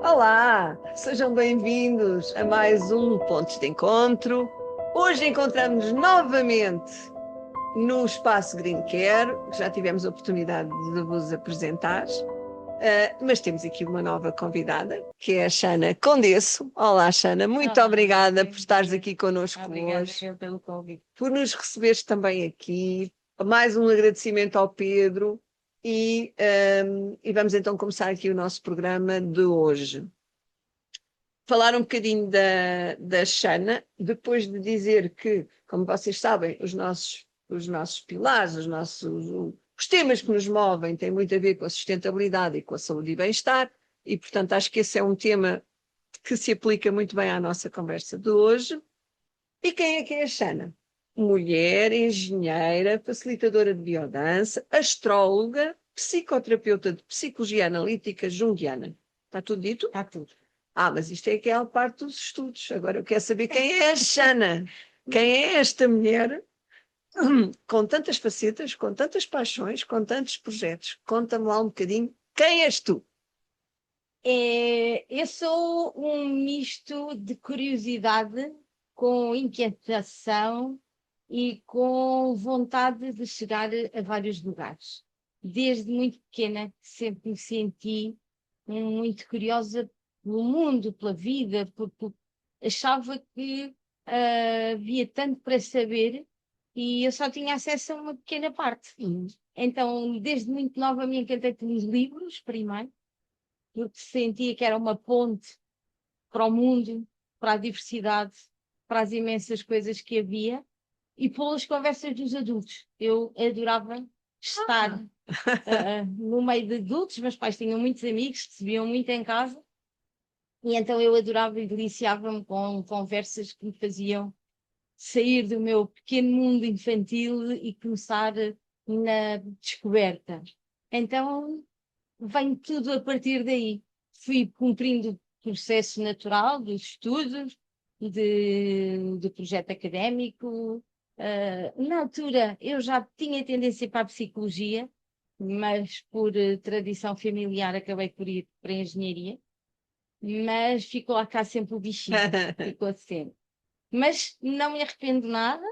Olá, sejam bem-vindos a mais um Pontos de Encontro. Hoje encontramos-nos novamente no Espaço Green Care, que já tivemos a oportunidade de vos apresentar, mas temos aqui uma nova convidada, que é a Xana Condesso. Olá, Xana, muito Olá, obrigada por estares bem-vinda. aqui connosco Obrigada hoje, eu pelo convite. por nos receberes também aqui. Mais um agradecimento ao Pedro e vamos então começar aqui o nosso programa de hoje. Falar um bocadinho da Xana, depois de dizer que, como vocês sabem, os nossos pilares, os temas que nos movem têm muito a ver com a sustentabilidade e com a saúde e bem-estar, e, portanto, acho que esse é um tema que se aplica muito bem à nossa conversa de hoje. E quem é que é a Xana? Mulher, engenheira, facilitadora de biodança, astróloga, psicoterapeuta de psicologia analítica junguiana. Está tudo dito? Está tudo. Mas isto é aquela parte dos estudos. Agora eu quero saber quem é a Xana. Quem é esta mulher com tantas facetas, com tantas paixões, com tantos projetos? Conta-me lá um bocadinho. Quem és tu? Eu sou um misto de curiosidade com inquietação e com vontade de chegar a vários lugares. Desde muito pequena sempre me senti muito curiosa pelo mundo, pela vida, porque achava que havia tanto para saber e eu só tinha acesso a uma pequena parte. Então, desde muito nova, me encantei pelos livros, primeiro, porque sentia que era uma ponte para o mundo, para a diversidade, para as imensas coisas que havia, e pelas conversas dos adultos. Eu adorava estar no meio de adultos, meus pais tinham muitos amigos que se viam muito em casa, e então eu adorava e deliciava-me com conversas que me faziam sair do meu pequeno mundo infantil e começar na descoberta. Então, vem tudo a partir daí. Fui cumprindo o processo natural dos estudos, do projeto académico. Na altura, eu já tinha tendência para a psicologia, mas por tradição familiar acabei por ir para a engenharia. Mas ficou lá cá sempre o bichinho, ficou sempre. Mas não me arrependo nada,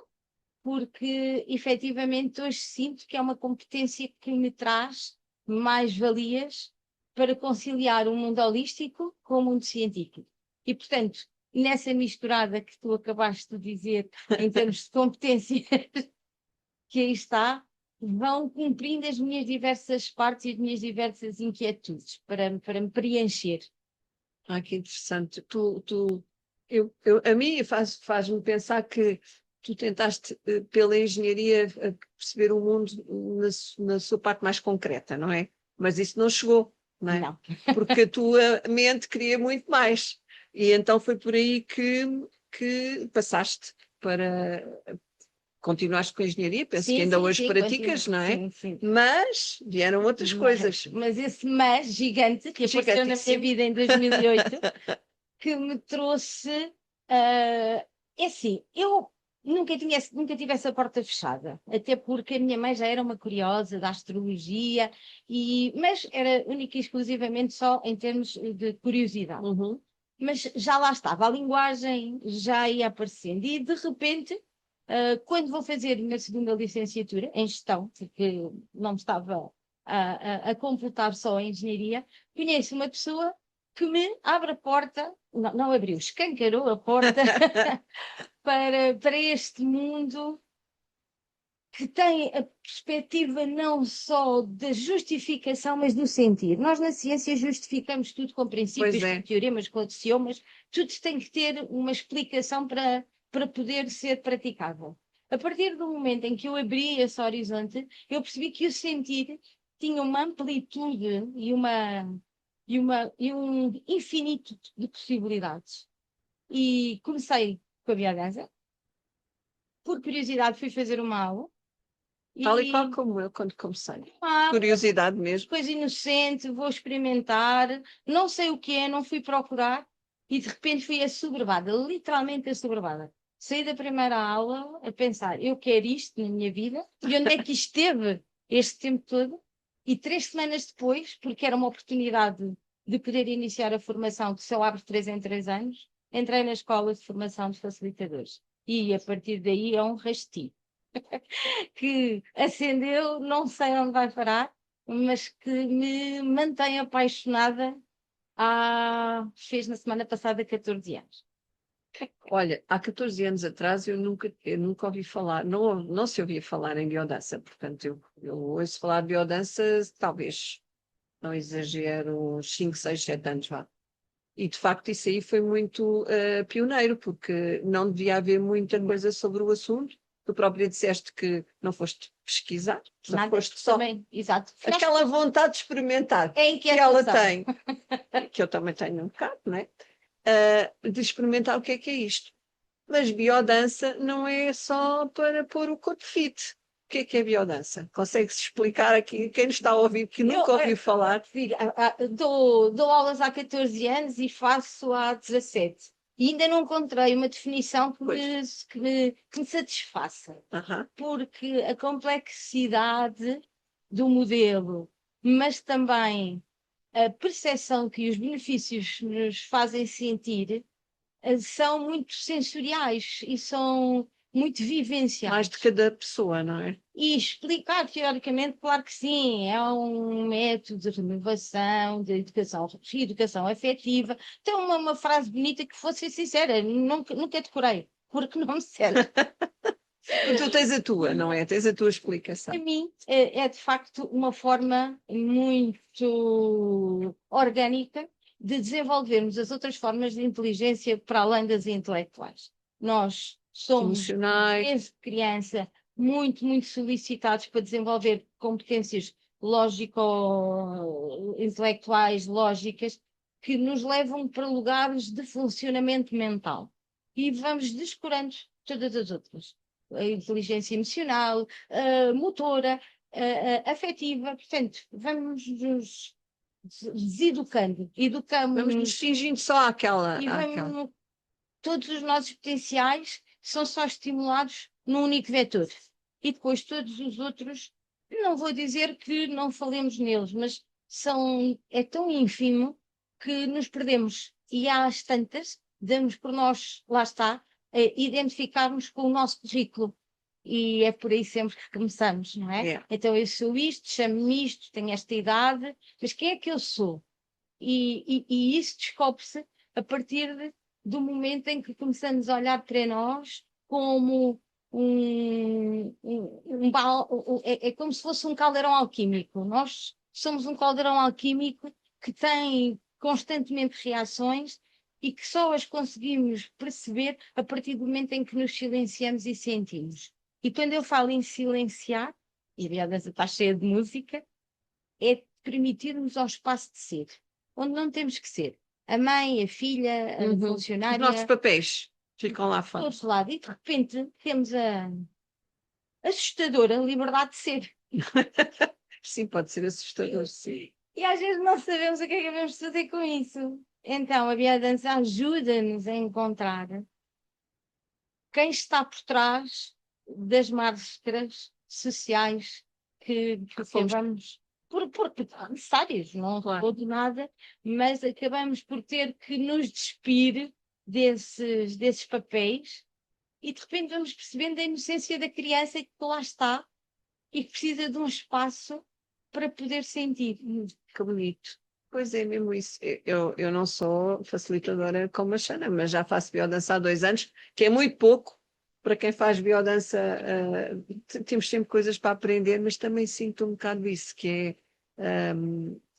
porque efetivamente hoje sinto que é uma competência que me traz mais valias para conciliar o mundo holístico com o mundo científico. E, portanto, nessa misturada que tu acabaste de dizer, em termos de competência que aí está, vão cumprindo as minhas diversas partes e as minhas diversas inquietudes para me preencher. Que interessante. A mim faz-me pensar que tu tentaste, pela engenharia, perceber o mundo na sua parte mais concreta, não é? Mas isso não chegou, não é? Não. Porque a tua mente queria muito mais. E então foi por aí que passaste para. Continuaste com a engenharia, penso que Sim, ainda sim, hoje sim, praticas, continuo. não é? Sim, sim. Mas vieram outras coisas. Mas esse mas gigante que apareceu na minha Gigantíssimo. vida em 2008, que me trouxe. É assim, eu nunca tive essa porta fechada, até porque a minha mãe já era uma curiosa da astrologia, mas era única e exclusivamente só em termos de curiosidade. Uhum. Mas já lá estava, a linguagem já ia aparecendo, e de repente. Quando vou fazer a minha segunda licenciatura em gestão, porque não me estava a completar só a engenharia, conheço uma pessoa que me abre a porta, não abriu, escancarou a porta para este mundo que tem a perspectiva não só da justificação, mas do sentir. Nós na ciência justificamos tudo com Pois princípios, com é. teoremas, com axiomas, tudo tem que ter uma explicação para poder ser praticável. A partir do momento em que eu abri esse horizonte, eu percebi que o sentir tinha uma amplitude e um infinito de possibilidades. E comecei com a biodança. Por curiosidade, fui fazer uma aula. Tal e qual E como eu quando comecei. ah, Curiosidade mesmo. coisa inocente, vou experimentar, não sei o que é, não fui procurar e de repente fui assoberbada, literalmente assoberbada. Saí da primeira aula a pensar, eu quero isto na minha vida e onde é que isto esteve este tempo todo? E 3 semanas depois, porque era uma oportunidade de poder iniciar a formação, que só abre 3 em 3 anos, entrei na escola de formação de facilitadores. E a partir daí é um rastilho que acendeu, não sei onde vai parar, mas que me mantém apaixonada fez na semana passada 14 anos. Olha, há 14 anos atrás eu nunca ouvi falar, não se ouvia falar em biodança, portanto eu ouço falar de biodança, talvez, não exagero, uns 5, 6, 7 anos, vá. E de facto isso aí foi muito pioneiro, porque não devia haver muita coisa sobre o assunto. Tu própria disseste que não foste pesquisar, só Nada, foste só também, exato. aquela vontade de experimentar É que ela inquietação. tem, que eu também tenho um bocado, né? De experimentar o que é isto. Mas biodança não é só para pôr o corpo fit. O que é biodança? Consegue-se explicar aqui, quem nos está a ouvir, que nunca ouviu falar? Filha, dou aulas há 14 anos e faço há 17. E ainda não encontrei uma definição que me satisfaça. Porque a complexidade do modelo, mas também a percepção que os benefícios nos fazem sentir, são muito sensoriais e são muito vivenciais. Mais de cada pessoa, não é? E explicar teoricamente, claro que sim, é um método de renovação, de educação, reeducação afetiva. Tem uma frase bonita que, vou ser sincera, nunca decorei, porque não me serve. Tu tens a tua, não é? Tens a tua explicação. Para mim, é de facto uma forma muito orgânica de desenvolvermos as outras formas de inteligência para além das intelectuais. Nós somos, Emocionais. desde criança, muito solicitados para desenvolver competências lógico-intelectuais, lógicas, que nos levam para lugares de funcionamento mental. E vamos descurando todas as outras. A inteligência emocional, motora, afetiva. Portanto, vamos nos deseducando, educamos. Vamos nos fingindo só àquela. Todos os nossos potenciais são só estimulados num único vetor. E depois todos os outros, não vou dizer que não falemos neles, mas é tão ínfimo que nos perdemos. E às tantas, damos por nós, lá está, identificarmos com o nosso currículo. E é por aí sempre que começamos, não é? Yeah. Então eu sou isto, chamo-me isto, tenho esta idade, mas quem é que eu sou? E isso descobre-se a partir do momento em que começamos a olhar para nós como é como se fosse um caldeirão alquímico. Nós somos um caldeirão alquímico que tem constantemente reações e que só as conseguimos perceber a partir do momento em que nos silenciamos e sentimos. E quando eu falo em silenciar, e a dança está cheia de música, é permitirmos ao espaço de ser, onde não temos que ser. A mãe, a filha, a funcionária. Os nossos papéis ficam lá fora. Todos lado. E de repente temos a assustadora liberdade de ser. Sim, pode ser assustador, sim. E às vezes não sabemos o que é que vamos fazer com isso. Então a biodança ajuda-nos a encontrar quem está por trás das máscaras sociais que acabamos por necessárias, não claro. De nada, mas acabamos por ter que nos despir desses papéis e de repente vamos percebendo a inocência da criança que lá está e que precisa de um espaço para poder sentir. Que bonito. Pois é, mesmo isso. Eu não sou facilitadora como a Xana, mas já faço biodança há 2 anos, que é muito pouco para quem faz biodança. Temos sempre coisas para aprender, mas também sinto um bocado isso, que é.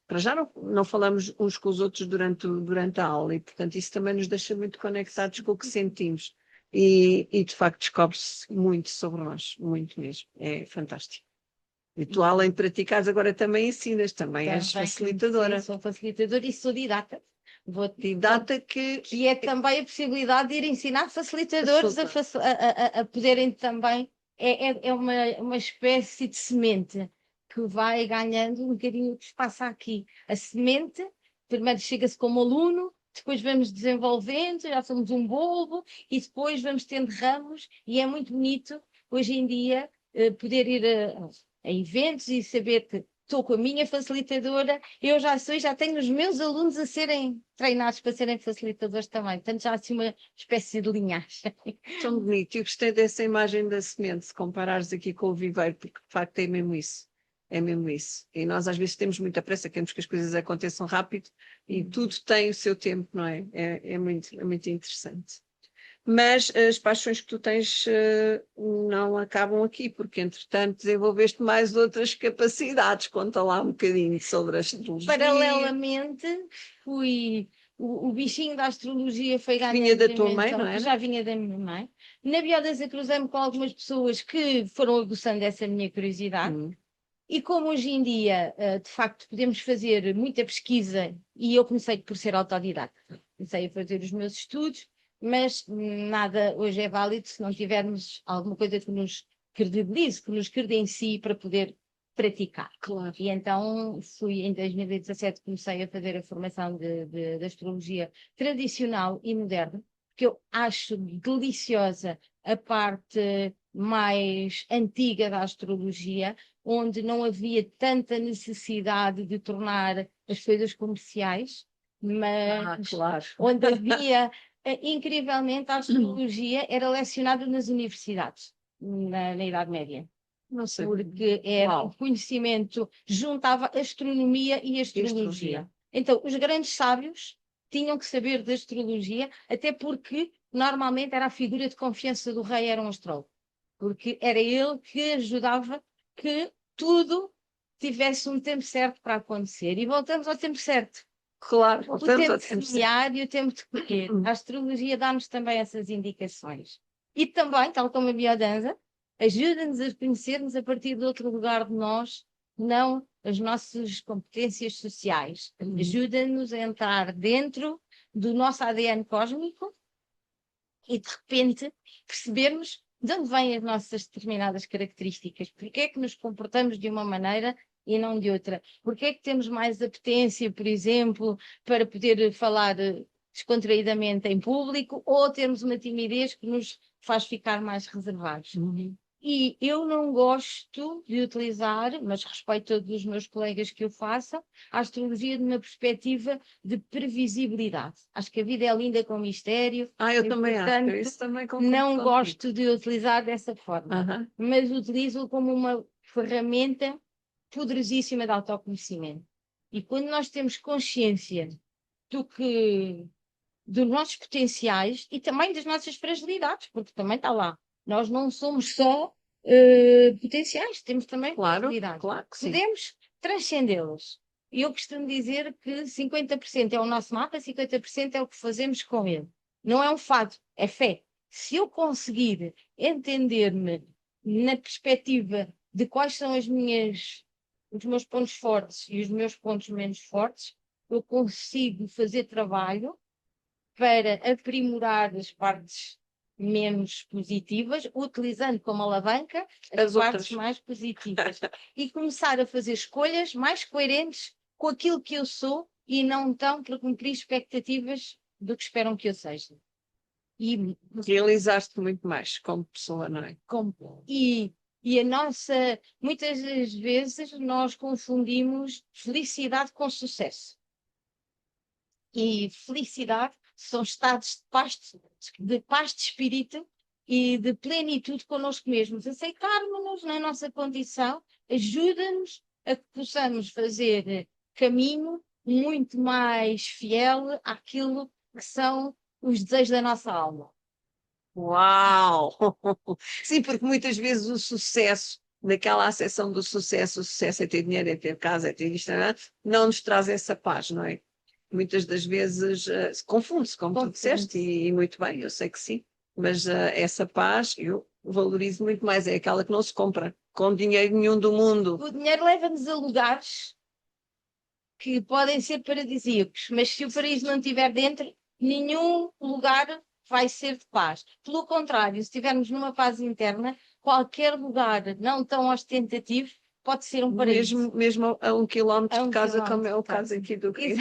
Para já não falamos uns com os outros durante a aula e, portanto, isso também nos deixa muito conectados com o que sentimos. E de facto, descobre-se muito sobre nós, muito mesmo. É fantástico. E tu, além de praticares, agora também ensinas, também és facilitadora. Sim, sou facilitadora e sou didata. Didata que é também a possibilidade de ir ensinar facilitadores a poderem também. É uma espécie de semente que vai ganhando um bocadinho o que se passa aqui. A semente, primeiro chega-se como aluno, depois vamos desenvolvendo, já somos um bulbo e depois vamos tendo ramos e é muito bonito hoje em dia poder ir a eventos e saber que estou com a minha facilitadora, eu já tenho os meus alunos a serem treinados para serem facilitadores também. Portanto, já há assim uma espécie de linhagem. Tão bonito. Eu gostei dessa imagem da semente, se comparares aqui com o viveiro, porque de facto é mesmo isso. É mesmo isso. E nós às vezes temos muita pressa, queremos que as coisas aconteçam rápido e tudo tem o seu tempo, não é? É muito interessante. Mas as paixões que tu tens não acabam aqui, porque entretanto desenvolveste mais outras capacidades. Conta lá um bocadinho sobre a astrologia. Paralelamente, o bichinho da astrologia foi Vinha ganhando da tua mãe, dimensão, não que era? já vinha da minha mãe. Na biodança cruzei-me com algumas pessoas que foram aguçando essa minha curiosidade. E como hoje em dia, de facto, podemos fazer muita pesquisa, e eu comecei por ser autodidata, comecei a fazer os meus estudos, mas nada hoje é válido se não tivermos alguma coisa que nos credibilize, que nos credencie para poder praticar. Claro. E então em 2017 comecei a fazer a formação de astrologia tradicional e moderna, porque eu acho deliciosa a parte mais antiga da astrologia, onde não havia tanta necessidade de tornar as coisas comerciais, mas claro. onde havia, incrivelmente, a astrologia era lecionada nas universidades, na Idade Média. Não sei. Porque era um conhecimento, juntava astronomia e astrologia. Então, os grandes sábios tinham que saber de astrologia, até porque normalmente era a figura de confiança do rei, era um astrólogo. Porque era ele que ajudava que tudo tivesse um tempo certo para acontecer. E voltamos ao tempo certo. Claro, o tempo de semear e o tempo de colher. A astrologia dá-nos também essas indicações. E também, tal como a biodança, ajuda-nos a conhecermos a partir de outro lugar de nós, não as nossas competências sociais. Ajuda-nos a entrar dentro do nosso ADN cósmico e, de repente, percebermos de onde vêm as nossas determinadas características, porque é que nos comportamos de uma maneira e não de outra, porque é que temos mais apetência, por exemplo, para poder falar descontraídamente em público, ou termos uma timidez que nos faz ficar mais reservados. E eu não gosto de utilizar, mas respeito todos os meus colegas que o façam, a astrologia de uma perspectiva de previsibilidade. Acho que a vida é linda com mistério. Eu também acho. Isso também não gosto de utilizar dessa forma, mas utilizo como uma ferramenta poderosíssima de autoconhecimento. E quando nós temos consciência dos nossos potenciais e também das nossas fragilidades, porque também está lá. Nós não somos só potenciais, temos também fragilidades. Claro que sim. Podemos transcendê-las. E eu costumo dizer que 50% é o nosso mapa, 50% é o que fazemos com ele. Não é um fato, é fé. Se eu conseguir entender-me na perspectiva de quais são os meus pontos fortes e os meus pontos menos fortes, eu consigo fazer trabalho para aprimorar as partes menos positivas, utilizando como alavanca as partes mais positivas e começar a fazer escolhas mais coerentes com aquilo que eu sou e não tão para cumprir expectativas do que esperam que eu seja. E realizaste muito mais como pessoa, não é? E muitas das vezes nós confundimos felicidade com sucesso. E felicidade são estados de paz de espírito e de plenitude connosco mesmos. Aceitarmos-nos na nossa condição ajuda-nos a que possamos fazer caminho muito mais fiel àquilo que são os desejos da nossa alma. Uau! Sim, porque muitas vezes o sucesso, naquela acessão do sucesso, o sucesso é ter dinheiro, é ter casa, é ter isto, não nos traz essa paz, não é? Muitas das vezes confunde-se, como tu disseste, e muito bem, eu sei que sim, mas essa paz eu valorizo muito mais, é aquela que não se compra com dinheiro nenhum do mundo. O dinheiro leva-nos a lugares que podem ser paradisíacos, mas se o paraíso não estiver dentro, nenhum lugar vai ser de paz. Pelo contrário, se estivermos numa paz interna, qualquer lugar não tão ostentativo pode ser um paraíso. Mesmo a 1 quilómetro de casa, como é o caso aqui do Rio.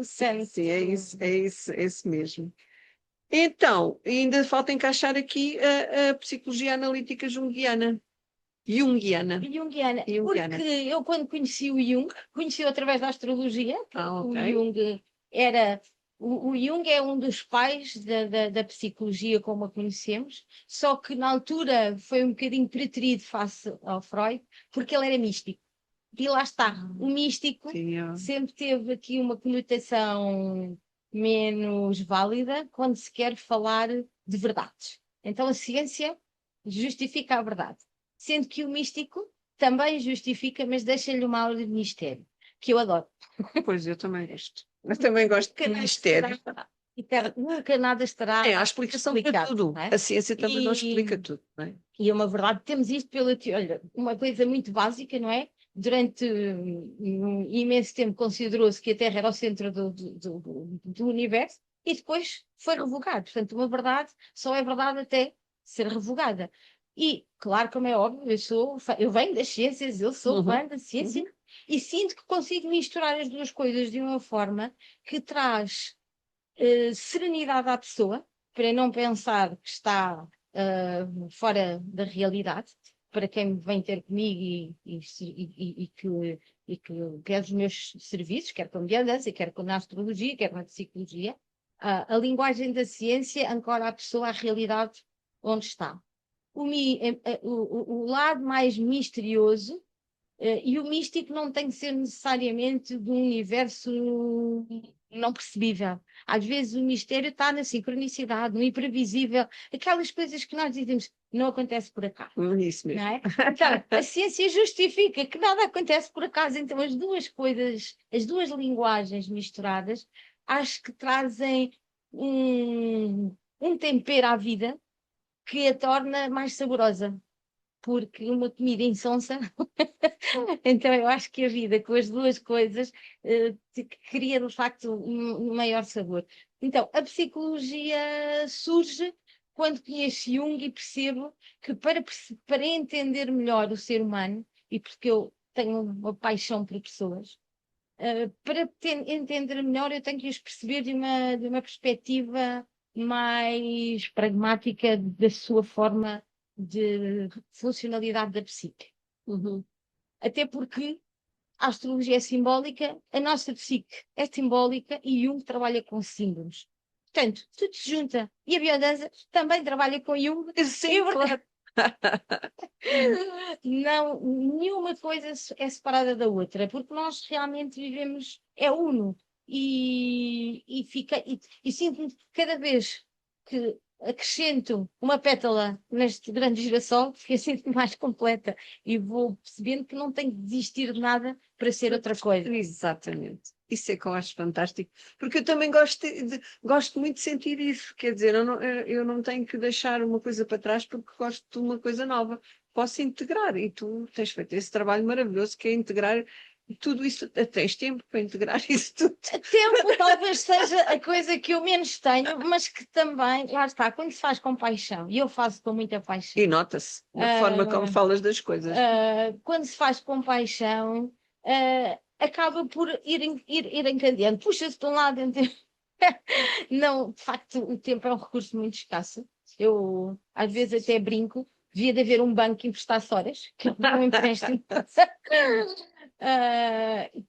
Sim, é isso mesmo. Então, ainda falta encaixar aqui a psicologia analítica junguiana. Jungiana. Jungiana. Jungiana. Porque eu, quando conheci o Jung, conheci-o através da astrologia. O Ok. Jung era... O Jung é um dos pais da psicologia como a conhecemos, só que na altura foi um bocadinho preterido face ao Freud, porque ele era místico. E lá está, o místico Sim, sempre teve aqui uma conotação menos válida quando se quer falar de verdades. Então a ciência justifica a verdade, sendo que o místico também justifica, mas deixa-lhe uma aura de mistério, que eu adoro. pois eu também gosto. Eu também gosto de mistério. Nunca nada estará É, há explicação para explicado, tudo. não é? A ciência também não explica tudo, não é? E é uma verdade, temos isto pela olha, uma coisa muito básica, não é? Durante um imenso tempo considerou-se que a Terra era o centro do universo e depois foi revogado. Portanto, uma verdade só é verdade até ser revogada. E, claro, como é óbvio, eu venho das ciências, eu sou fã da ciência e sinto que consigo misturar as duas coisas de uma forma que traz serenidade à pessoa, para não pensar que está fora da realidade, para quem vem ter comigo e que quer os meus serviços, quer com biodança, quer com a astrologia, quer na psicologia, a linguagem da ciência ancora a pessoa à realidade onde está. O lado mais misterioso e o místico não tem que ser necessariamente de um universo não percebível. Às vezes o mistério está na sincronicidade, no imprevisível, aquelas coisas que nós dizemos não acontece por acaso. Isso mesmo. Não é? Então, a ciência justifica que nada acontece por acaso. Então, as duas coisas, as duas linguagens misturadas, acho que trazem um tempero à vida que a torna mais saborosa. Porque uma comida insonsa então, eu acho que a vida com as duas coisas cria, de facto, um maior sabor. Então, a psicologia surge quando conheço Jung e percebo que para entender melhor o ser humano, e porque eu tenho uma paixão por pessoas, para entender melhor eu tenho que os perceber de uma perspectiva mais pragmática da sua forma de funcionalidade da psique. Até porque a astrologia é simbólica, a nossa psique é simbólica e Jung trabalha com símbolos. Portanto, tudo se junta. E a biodança também trabalha com Jung. Sim, claro. Não, nenhuma coisa é separada da outra, porque nós realmente vivemos, é uno. E sinto-me que cada vez que acrescento uma pétala neste grande girassol, porque eu sinto-me mais completa e vou percebendo que não tenho que desistir de nada para ser outra coisa. Exatamente. Isso é que eu acho fantástico, porque eu também gosto muito de sentir isso, quer dizer, eu não tenho que deixar uma coisa para trás porque gosto de uma coisa nova. Posso integrar e tu tens feito esse trabalho maravilhoso que é integrar tudo isso. Tens tempo para integrar isso tudo. Tempo talvez seja a coisa que eu menos tenho, mas que também, lá está, quando se faz com paixão, e eu faço com muita paixão. E nota-se na forma como falas das coisas. Quando se faz com paixão, acaba por ir encadeando. Puxa-se de um lado, não, de facto, o tempo é um recurso muito escasso. Eu, às vezes, até brinco, devia de haver um banco que emprestasse horas, que eu não empréstimo.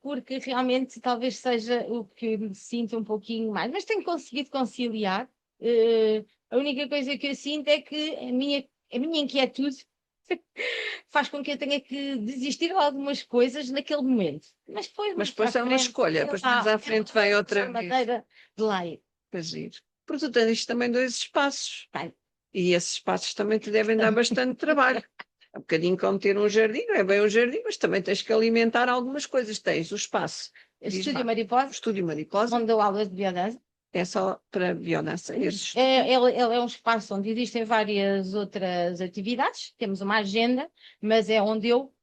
Porque realmente talvez seja o que me sinto um pouquinho mais, mas tenho conseguido conciliar. A única coisa que eu sinto é que a minha inquietude faz com que eu tenha que desistir de algumas coisas naquele momento. Mas depois é uma escolha, depois mais à frente vem outra vez. Madeira de lei. Para giro. Porque tu tens também dois espaços. Tem. E esses espaços também te devem dar bastante trabalho. É um bocadinho como ter um jardim, não é bem um jardim, mas também tens que alimentar algumas coisas. Tens o espaço. Estúdio Mariposa. Estúdio Mariposa. Onde dou aulas de biodança. É só para biodança. Ele é um espaço onde existem várias outras atividades. Temos uma agenda, mas é onde eu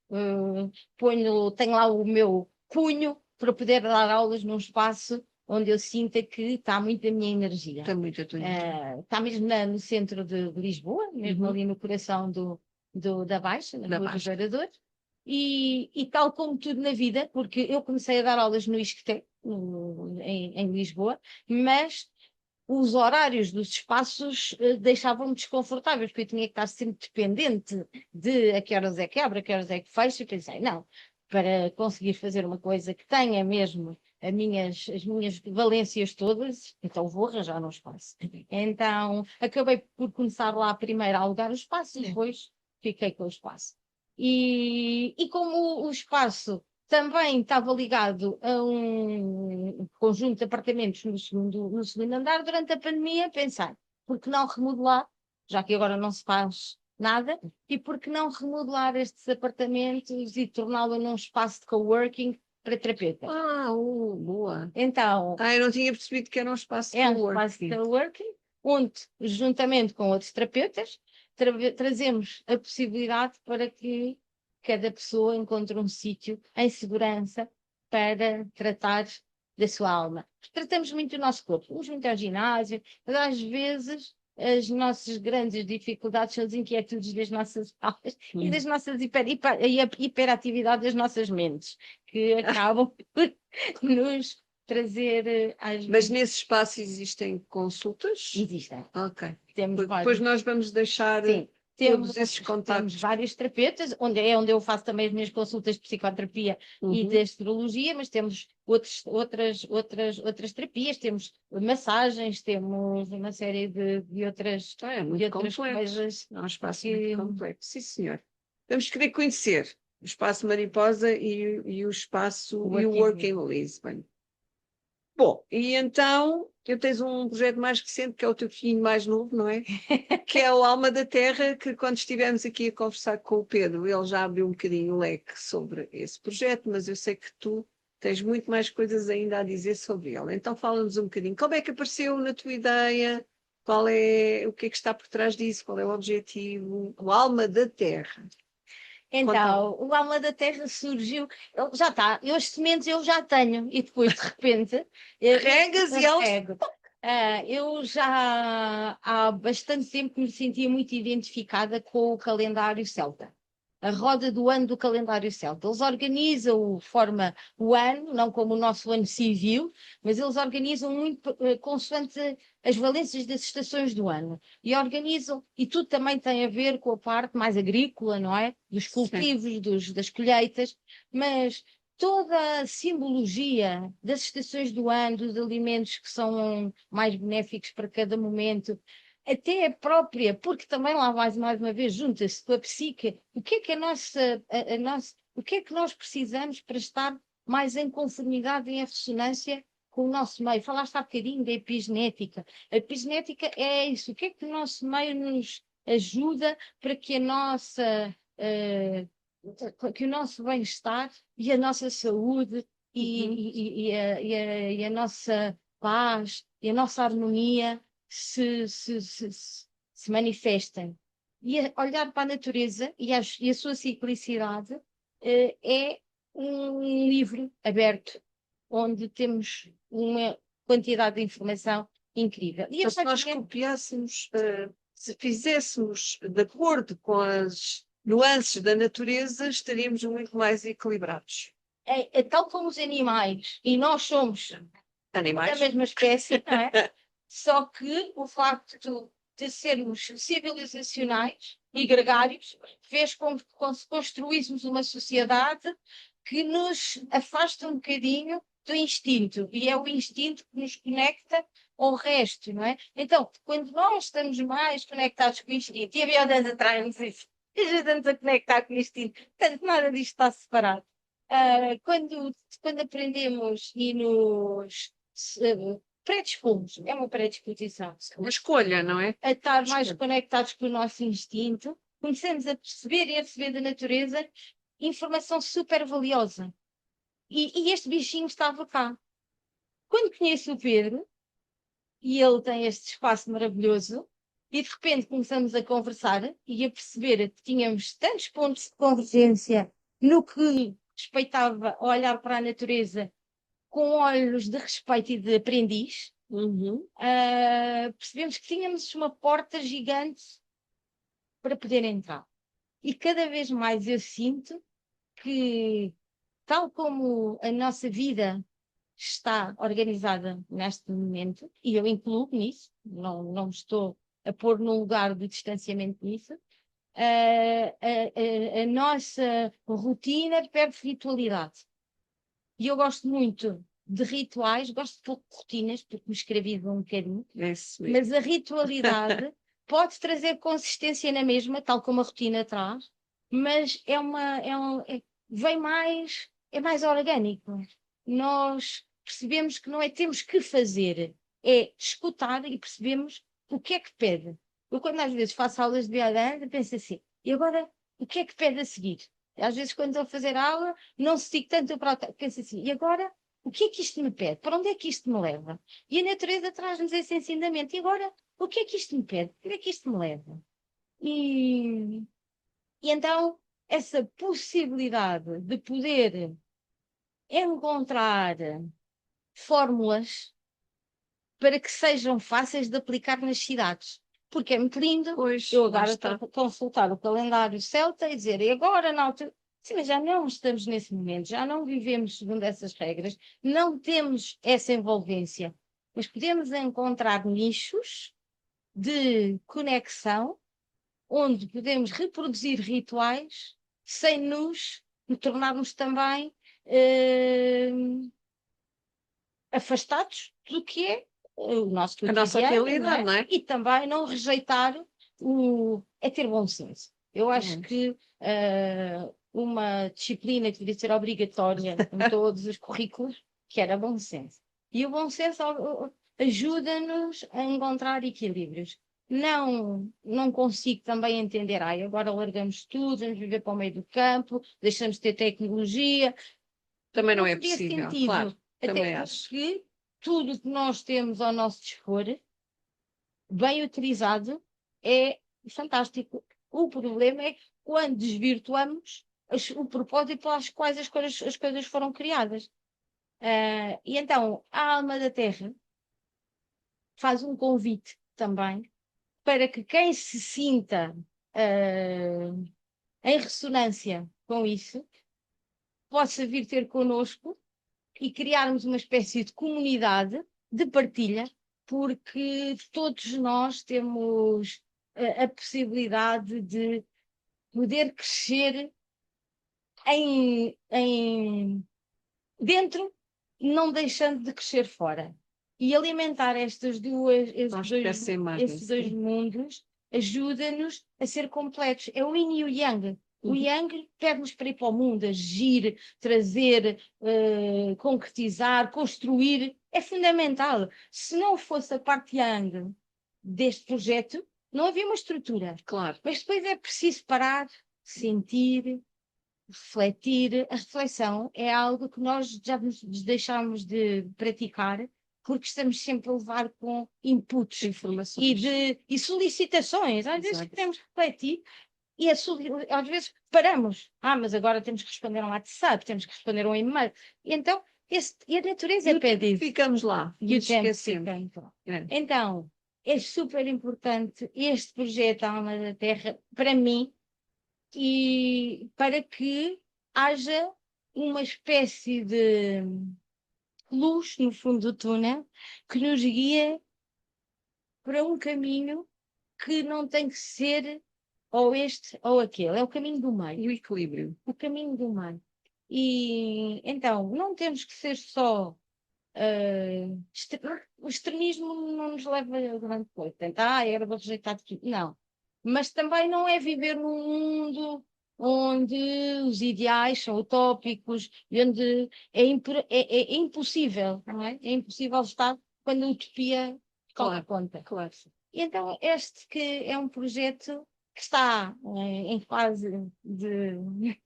tenho lá o meu cunho para poder dar aulas num espaço onde eu sinta que está muito a minha energia. Está muito a tua energia. Está mesmo no centro de Lisboa, mesmo ali no coração da Baixa, na Rua dos Oradores. E tal como tudo na vida, porque eu comecei a dar aulas no ISCTE, em Lisboa, mas os horários dos espaços deixavam-me desconfortáveis, porque eu tinha que estar sempre dependente de a que horas é que abre, a que horas é que fecha, e pensei, não, para conseguir fazer uma coisa que tenha mesmo as minhas valências todas, então vou arranjar um espaço. Então, acabei por começar lá primeiro a alugar o espaço e depois fiquei com o espaço. E como o espaço também estava ligado a um conjunto de apartamentos no segundo andar, durante a pandemia, pensei, por que não remodelar, já que agora não se faz nada, e por que não remodelar estes apartamentos e torná-lo num espaço de coworking para terapeutas? Boa. Então, Eu não tinha percebido que era um espaço de é um espaço de coworking. coworking, onde, juntamente com outros terapeutas, trazemos a possibilidade para que cada pessoa encontre um sítio em segurança para tratar da sua alma. Tratamos muito o nosso corpo, vamos muito ao ginásio, mas às vezes as nossas grandes dificuldades são as inquietudes das nossas almas e das nossas e a hiperatividade das nossas mentes, que acabam por nos trazer às Mas nesse espaço existem consultas? Existem. Ok. Temos Depois vários. nós vamos deixar Sim, todos esses temos contactos. vários terapeutas, onde eu faço também as minhas consultas de psicoterapia e de astrologia, mas temos outras terapias, temos massagens, temos uma série de outras, É de muito outras complexo. coisas É um espaço que. muito complexo. Sim, senhor. Vamos querer conhecer o espaço Mariposa e o espaço e o Working Lisbon. Bom, e então eu tens um projeto mais recente, que é o teu filhinho mais novo, não é? Que é o Alma da Terra, que quando estivemos aqui a conversar com o Pedro, ele já abriu um bocadinho o leque sobre esse projeto, mas eu sei que tu tens muito mais coisas ainda a dizer sobre ele. Então fala-nos um bocadinho. Como é que apareceu na tua ideia? O que é que está por trás disso? Qual é o objetivo? O Alma da Terra. Então, o Alma da Terra surgiu, ele já está, as sementes eu já tenho, e depois de repente Regas e elas. rego. Eu já há bastante tempo me sentia muito identificada com o calendário celta. A roda do ano do calendário celta. Eles organizam, forma o ano, não como o nosso ano civil, mas eles organizam muito consoante as valências das estações do ano. E organizam, e tudo também tem a ver com a parte mais agrícola, não é? Dos cultivos, das colheitas, mas toda a simbologia das estações do ano, dos alimentos que são mais benéficos para cada momento, até a própria, porque também lá mais uma vez junta-se com a psique, o que é que o que é que nós precisamos para estar mais em conformidade e em ressonância com o nosso meio? Falaste há bocadinho da epigenética. A epigenética é isso, o que é que o nosso meio nos ajuda para que que o nosso bem-estar e a nossa saúde e a nossa paz e a nossa harmonia se manifestem. E olhar para a natureza e a sua ciclicidade é um livro aberto, onde temos uma quantidade de informação incrível. E Então, se nós copiássemos, se fizéssemos de acordo com as nuances da natureza, estaríamos muito mais equilibrados. é tal como os animais, e nós somos da Animais? mesma espécie, não é? Só que o facto de sermos civilizacionais e gregários fez com que construíssemos uma sociedade que nos afasta um bocadinho do instinto, e é o instinto que nos conecta ao resto, não é? Então, quando nós estamos mais conectados com o instinto, e a biodança traz-nos isso, ajuda-nos a conectar com o instinto, portanto, nada disto está separado. Quando aprendemos e nos predispomos, é uma predisposição, Uma escolha, não é? a estar mais conectados com o nosso instinto, começamos a perceber e a receber da natureza informação super valiosa. E este bichinho estava cá. Quando conheço o Pedro, e ele tem este espaço maravilhoso, e de repente começamos a conversar e a perceber que tínhamos tantos pontos de convergência no que respeitava a olhar para a natureza com olhos de respeito e de aprendiz, percebemos que tínhamos uma porta gigante para poder entrar. E cada vez mais eu sinto que, tal como a nossa vida está organizada neste momento, e eu incluo nisso, não estou a pôr num lugar de distanciamento nisso, a nossa rotina perde ritualidade. E eu gosto muito de rituais, gosto de pouco de rotinas, porque me escravizo um bocadinho, mas a ritualidade pode trazer consistência na mesma, tal como a rotina traz, mas vem mais, é mais orgânico. Nós percebemos que não é temos que fazer, é escutar e percebemos o que é que pede. Eu, quando às vezes faço aulas de yoga, penso assim, e agora o que é que pede a seguir? Às vezes, quando estou a fazer aula, não se digo tanto para penso assim, e agora o que é que isto me pede? Para onde é que isto me leva? E a natureza traz-nos esse ensinamento. E agora, o que é que isto me pede? Para onde é que isto me leva? E então, essa possibilidade de poder encontrar fórmulas para que sejam fáceis de aplicar nas cidades. Porque é muito lindo Pois, eu lá agora está. consultar o calendário celta e dizer, e agora na altura. Sim, mas já não estamos nesse momento, já não vivemos segundo essas regras, não temos essa envolvência, mas podemos encontrar nichos de conexão onde podemos reproduzir rituais sem nos tornarmos também afastados do que é o nosso A nossa cotidiano, não realidade, é? não é? E também não rejeitar é ter bom senso. Eu acho que uma disciplina que devia ser obrigatória em todos os currículos, que era bom senso. E o bom senso ajuda-nos a encontrar equilíbrios. Não consigo também entender, agora largamos tudo, vamos viver para o meio do campo, deixamos de ter tecnologia. Também não é Teria possível, sentido, claro. Também até acho. porque tudo que nós temos ao nosso dispor, bem utilizado, é fantástico. O problema é que quando desvirtuamos o propósito pelas quais as coisas foram criadas. E então, a alma da Terra faz um convite também para que quem se sinta em ressonância com isso possa vir ter connosco e criarmos uma espécie de comunidade de partilha, porque todos nós temos a possibilidade de poder crescer dentro, não deixando de crescer fora. E alimentar esses dois mundos ajuda-nos a ser completos. É o yin e o yang. O yang pede-nos para ir para o mundo, agir, trazer, concretizar, construir. É fundamental. Se não fosse a parte yang deste projeto, não havia uma estrutura. Claro. Mas depois é preciso parar, sentir, refletir. A reflexão é algo que nós já nos deixámos de praticar porque estamos sempre a levar com inputs informações e solicitações. Às vezes Exato. temos que refletir e às vezes paramos. Mas agora temos que responder a um WhatsApp, temos que responder a um e-mail. E então, e a natureza pede isso. Ficamos lá, E o tempo esquecemos. fica então, é super importante este projeto Alma da Terra, para mim, e para que haja uma espécie de luz no fundo do túnel que nos guia para um caminho que não tem que ser ou este ou aquele, é o caminho do meio. O equilíbrio. O caminho do meio. E então, não temos que ser só. O extremismo não nos leva a grande coisa. Era vou rejeitar tudo. Não. Mas também não é viver num mundo onde os ideais são utópicos e onde é impossível, não é? É impossível estar quando a utopia toma conta. Claro. E então este que é um projeto que está em fase de...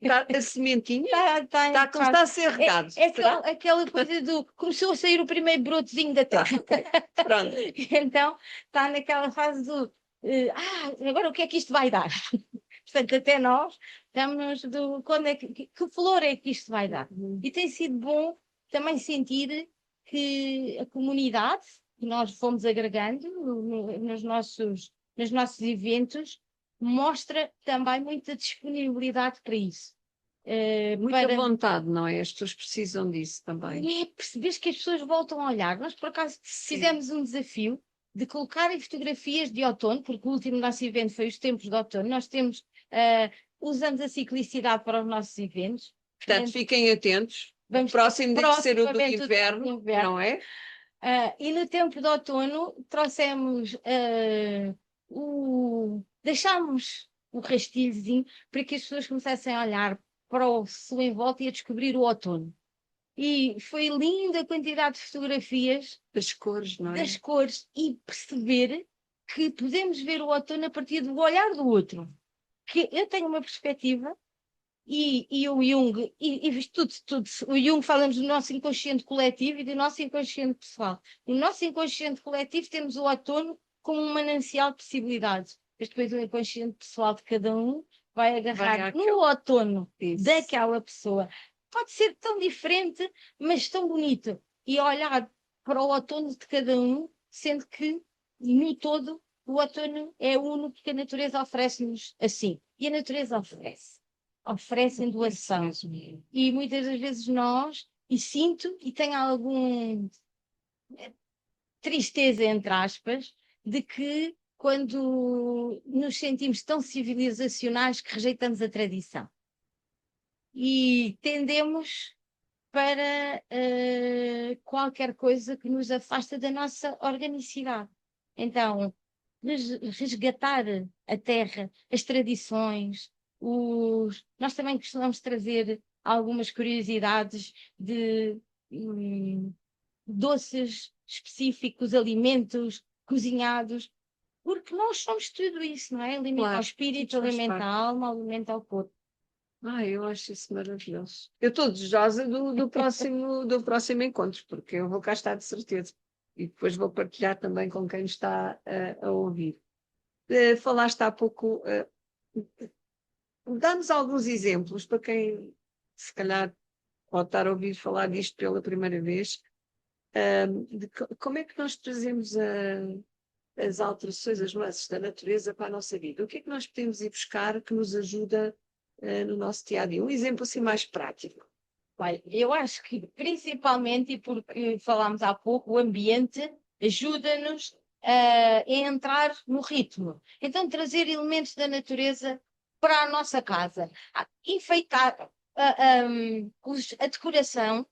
Está a sementinha? Está a começar a ser regado. Aquela coisa do... Começou a sair o primeiro brotezinho da terra. Pronto. Então está naquela fase do... agora o que é que isto vai dar? Portanto, até nós estamos quando que flor é que isto vai dar? E tem sido bom também sentir que a comunidade que nós fomos agregando nos nossos eventos mostra também muita disponibilidade para isso. Muita para vontade, não é? As pessoas precisam disso também. perceberes que as pessoas voltam a olhar. Nós, por acaso, fizemos um desafio de colocarem fotografias de outono, porque o último nosso evento foi os tempos de outono. Nós usamos a ciclicidade para os nossos eventos. Portanto, fiquem atentos. Vamos O próximo tem que ser o do proximamente inverno, não é? E no tempo de outono trouxemos deixámos o rastilhozinho para que as pessoas começassem a olhar para o sul em volta e a descobrir o outono. E foi linda a quantidade de fotografias Das cores, não é? das cores e perceber que podemos ver o outono a partir do olhar do outro. Que eu tenho uma perspectiva e o Jung, tudo. O Jung falamos do nosso inconsciente coletivo e do nosso inconsciente pessoal. No nosso inconsciente coletivo temos o outono como um manancial de possibilidades. Mas depois o inconsciente pessoal de cada um vai agarrar no outono daquela pessoa. Pode ser tão diferente, mas tão bonito. E olhar para o outono de cada um, sendo que no todo o outono é o único que a natureza oferece-nos assim. E a natureza oferecem doação. E muitas das vezes e sinto, e tenho algum tristeza, entre aspas, de que quando nos sentimos tão civilizacionais que rejeitamos a tradição. E tendemos para qualquer coisa que nos afasta da nossa organicidade. Então, resgatar a terra, as tradições, nós também costumamos trazer algumas curiosidades de doces específicos, alimentos cozinhados, porque nós somos tudo isso, não é? Alimenta ao espírito, alimenta a alma, alimenta ao corpo. Eu acho isso maravilhoso. Eu estou desejosa do próximo encontro, porque eu vou cá estar de certeza. E depois vou partilhar também com quem está a ouvir. Falaste há pouco, dá-nos alguns exemplos para quem, se calhar, pode estar a ouvir falar disto pela primeira vez, de como é que nós trazemos as alterações, as nuances da natureza para a nossa vida. O que é que nós podemos ir buscar que nos ajuda no nosso dia a dia? Um exemplo assim mais prático. Olha, eu acho que principalmente, e porque falámos há pouco, o ambiente ajuda-nos a entrar no ritmo. Então, trazer elementos da natureza para a nossa casa. Enfeitar a decoração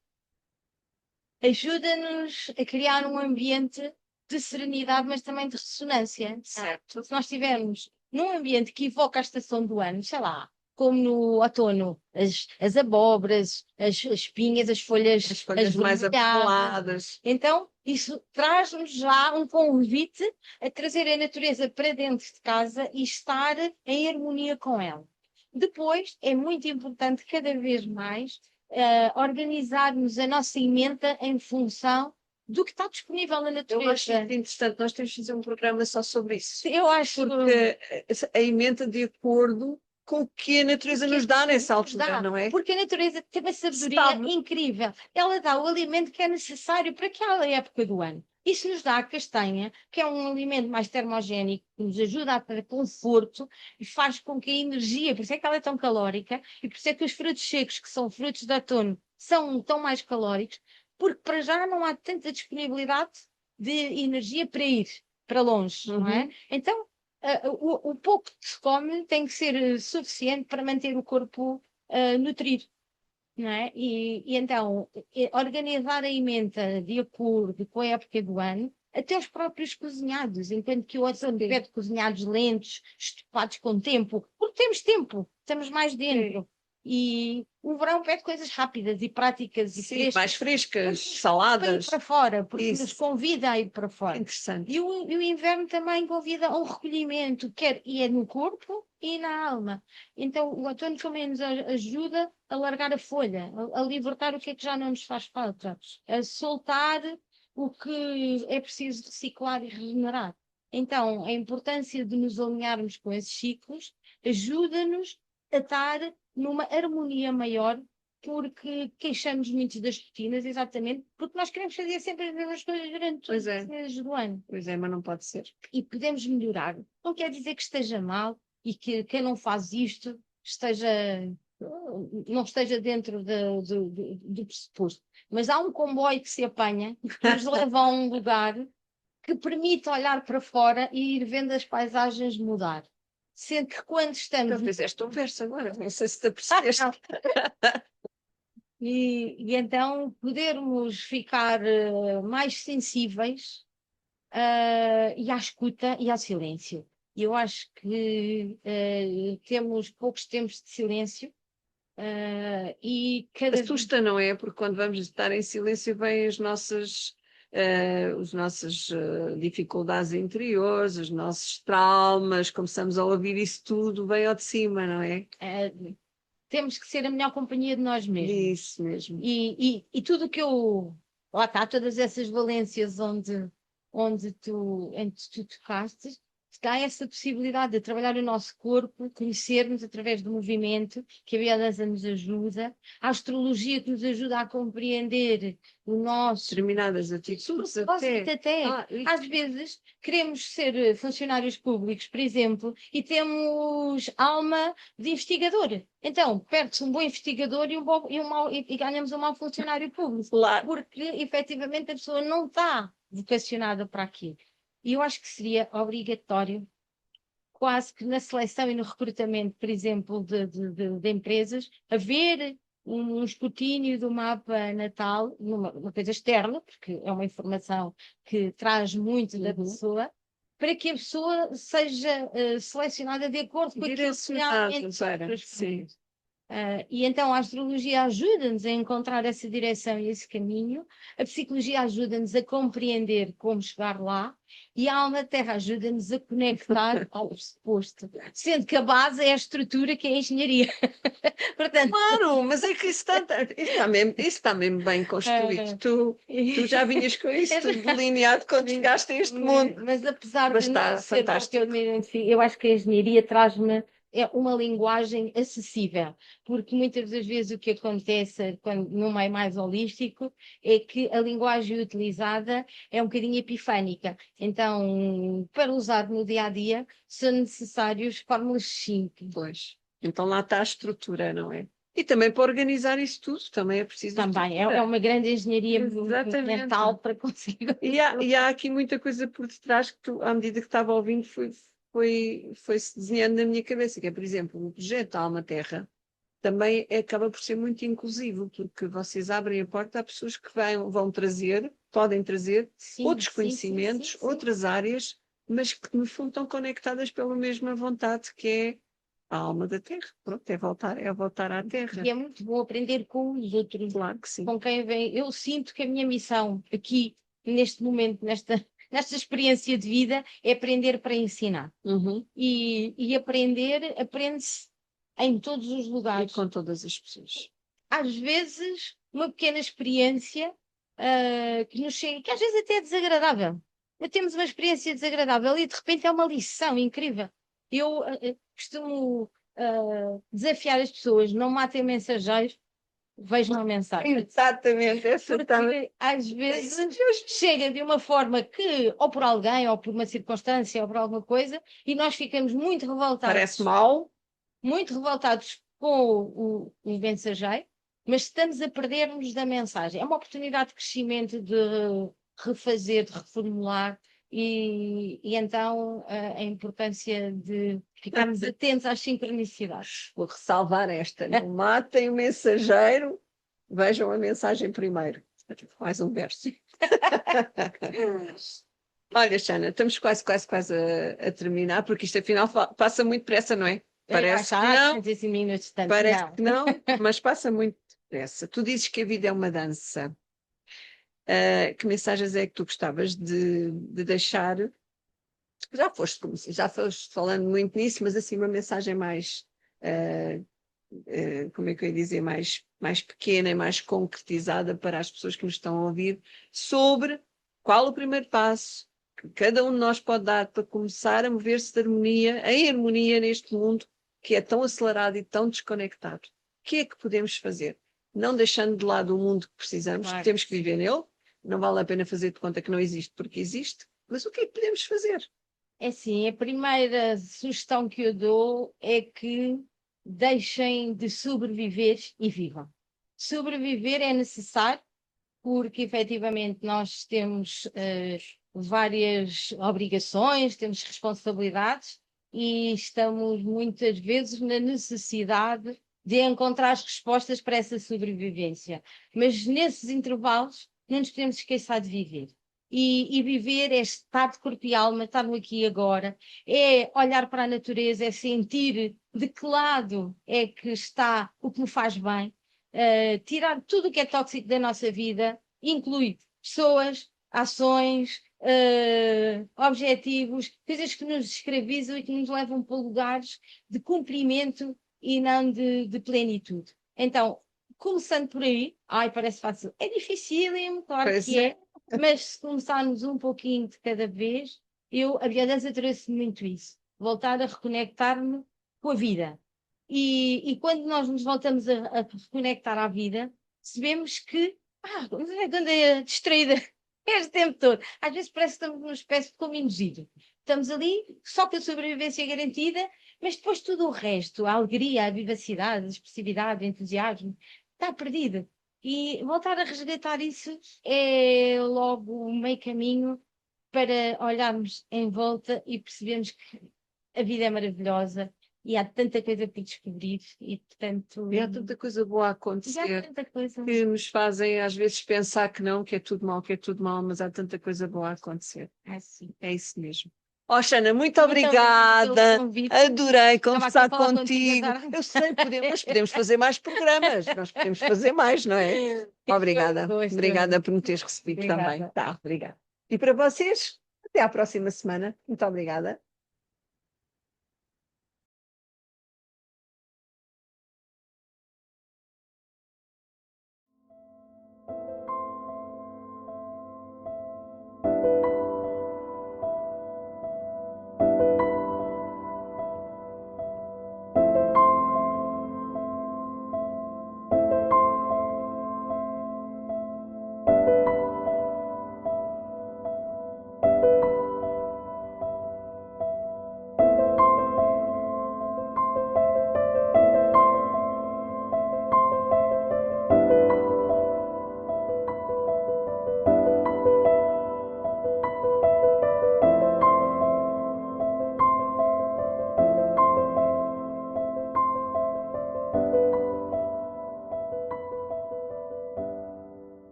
ajuda-nos a criar um ambiente de serenidade, mas também de ressonância. Certo. Se nós estivermos num ambiente que evoca a estação do ano, sei lá, como no outono, as abóboras, as espinhas, as folhas mais apeladas. Então, isso traz-nos já um convite a trazer a natureza para dentro de casa e estar em harmonia com ela. Depois, é muito importante cada vez mais organizarmos a nossa emenda em função do que está disponível na natureza. Eu acho interessante, nós temos de fazer um programa só sobre isso. Eu acho porque a emenda de acordo com o que a natureza nos dá nessa altura, não é? Porque a natureza tem uma sabedoria incrível. Ela dá o alimento que é necessário para aquela época do ano. Isso nos dá a castanha, que é um alimento mais termogénico, que nos ajuda a ter conforto e faz com que a energia, por isso é que ela é tão calórica, e por isso é que os frutos secos, que são frutos de outono, são tão mais calóricos, porque para já não há tanta disponibilidade de energia para ir para longe, não é? Então, o pouco que se come tem que ser suficiente para manter o corpo nutrido, não é? E então, organizar a emenda de acordo com a época do ano, até os próprios cozinhados, enquanto que o outro pede cozinhados lentos, estopados com tempo, porque temos tempo, estamos mais dentro. E o verão pede coisas rápidas e práticas e frescas. Mais frescas, saladas. Para ir para fora, porque nos convida a ir para fora. Interessante. E o inverno também convida a um recolhimento, e é no corpo e na alma. Então o outono também nos ajuda a largar a folha, a libertar o que é que já não nos faz falta, a soltar o que é preciso reciclar e regenerar. Então, a importância de nos alinharmos com esses ciclos ajuda-nos a estar numa harmonia maior, porque queixamos muito das rotinas, exatamente, porque nós queremos fazer sempre as mesmas coisas durante todos os meses do ano. Pois é, mas não pode ser. E podemos melhorar. Não quer dizer que esteja mal e que quem não faz isto esteja não esteja dentro do pressuposto. Mas há um comboio que se apanha, que nos leva a um lugar que permite olhar para fora e ir vendo as paisagens mudar. Sendo que quando estamos... Tu fizeste um verso agora, não sei se te apercebeste. E então podermos ficar mais sensíveis e à escuta e ao silêncio. E eu acho que temos poucos tempos de silêncio e cada vez Assusta, não é? Porque quando vamos estar em silêncio vêm as nossas dificuldades interiores, os nossos traumas, começamos a ouvir isso tudo, vem ao de cima, não é? temos que ser a melhor companhia de nós mesmos. Isso mesmo. E tudo o que eu... Lá está, todas essas valências onde tu tocaste, está essa possibilidade de trabalhar o nosso corpo, conhecermos através do movimento, que a beleza nos ajuda, a astrologia que nos ajuda a compreender o nosso... Determinadas atitudes até. Às vezes queremos ser funcionários públicos, por exemplo, e temos alma de investigador. Então, perde-se um bom investigador e ganhamos um mau funcionário público. Claro. Porque, efetivamente, a pessoa não está vocacionada para aquilo. E eu acho que seria obrigatório, quase que na seleção e no recrutamento, por exemplo, de empresas, haver um escrutínio do mapa natal, uma coisa externa, porque é uma informação que traz muito da pessoa, para que a pessoa seja selecionada de acordo com aquilo que realmente... Sim. E então a astrologia ajuda-nos a encontrar essa direção e esse caminho, a psicologia ajuda-nos a compreender como chegar lá e a alma terra ajuda-nos a conectar ao pressuposto, sendo que a base é a estrutura que é a engenharia. Portanto, claro, mas é que isso está mesmo bem construído. Tu já vinhas com isso tudo delineado quando chegaste a este mundo. Mas apesar de não ser fantástico. eu acho que a engenharia traz-me uma linguagem acessível, porque muitas das vezes o que acontece quando, num meio mais holístico é que a linguagem utilizada é um bocadinho epifânica. Então, para usar no dia a dia, são necessários fórmulas simples. Pois. Então lá está a estrutura, não é? E também para organizar isso tudo, também é preciso. Também é uma grande engenharia mental para conseguir. E há aqui muita coisa por detrás que tu, à medida que estava ouvindo, foi-se desenhando na minha cabeça, que é, por exemplo, o projeto Alma Terra também acaba por ser muito inclusivo, porque vocês abrem a porta a pessoas que podem trazer outros conhecimentos, outras áreas, mas que no fundo estão conectadas pela mesma vontade que é a alma da Terra. Pronto, é voltar à Terra. E é muito bom aprender com os outros. Claro que sim. Com quem vem. Eu sinto que a minha missão aqui, neste momento, nesta experiência de vida, é aprender para ensinar. E aprende-se em todos os lugares. E com todas as pessoas. Às vezes, uma pequena experiência que nos chega, que às vezes até é desagradável. Temos uma experiência desagradável e de repente é uma lição incrível. Eu costumo desafiar as pessoas, não matem mensageiros, vejam a mensagem. Exatamente, porque às vezes chega de uma forma que, ou por alguém, ou por uma circunstância, ou por alguma coisa, e nós ficamos muito revoltados. Parece mal. Muito revoltados com o mensageiro, mas estamos a perder-nos da mensagem. É uma oportunidade de crescimento, de refazer, de reformular, e então a importância de ficarmos atentos às sincronicidades. Vou ressalvar esta: não matem o mensageiro, vejam a mensagem primeiro. Mais um verso. Olha, Xana, estamos quase a terminar, porque isto afinal passa muito depressa, não é? Parece que não, parece que não, mas passa muito depressa. Tu dizes que a vida é uma dança. Que mensagens é que tu gostavas de deixar? Já foste falando muito nisso, mas assim uma mensagem mais, como é que eu ia dizer, mais pequena e mais concretizada para as pessoas que nos estão a ouvir, sobre qual o primeiro passo que cada um de nós pode dar para começar a mover-se em harmonia neste mundo que é tão acelerado e tão desconectado. O que é que podemos fazer? Não deixando de lado o mundo que precisamos, que temos que viver nele, não vale a pena fazer de conta que não existe porque existe, mas o que é que podemos fazer? É assim, a primeira sugestão que eu dou é que deixem de sobreviver e vivam. Sobreviver é necessário, porque efetivamente nós temos várias obrigações, temos responsabilidades e estamos muitas vezes na necessidade de encontrar as respostas para essa sobrevivência. Mas nesses intervalos não nos podemos esquecer de viver. E viver é estar de corpo e alma, estar no aqui e agora, é olhar para a natureza, é sentir de que lado é que está o que me faz bem, tirar tudo o que é tóxico da nossa vida, inclui pessoas, ações, objetivos, coisas que nos escravizam e que nos levam para lugares de cumprimento e não de plenitude. Então, começando por aí, ai, parece fácil, é dificílimo, claro Pois que é. é, mas se começarmos um pouquinho de cada vez, a biodança trouxe muito isso, voltar a reconectar-me com a vida. E quando nós nos voltamos a reconectar à vida, percebemos que quando é distraída este tempo todo, às vezes parece que estamos numa espécie de como induzido. Estamos ali, só que a sobrevivência é garantida, mas depois tudo o resto, a alegria, a vivacidade, a expressividade, o entusiasmo, está perdido. E voltar a resgatar isso é logo o meio caminho para olharmos em volta e percebermos que a vida é maravilhosa e há tanta coisa por descobrir e, portanto... E há tanta coisa boa a E há acontecer tanta coisa. que nos fazem às vezes pensar que não, que é tudo mal, mas há tanta coisa boa a acontecer. Sim. É isso mesmo. Ó, Xana, muito Muito obrigada pelo obrigada. convite. Adorei Estava aqui a conversar falar contigo a contigo. tarde. Eu sei, mas podemos fazer mais programas. Nós podemos fazer mais, não é? Obrigada. Gosto. Obrigada por me teres recebido também. Obrigada. Tá, obrigada. E para vocês, até à próxima semana. Muito obrigada.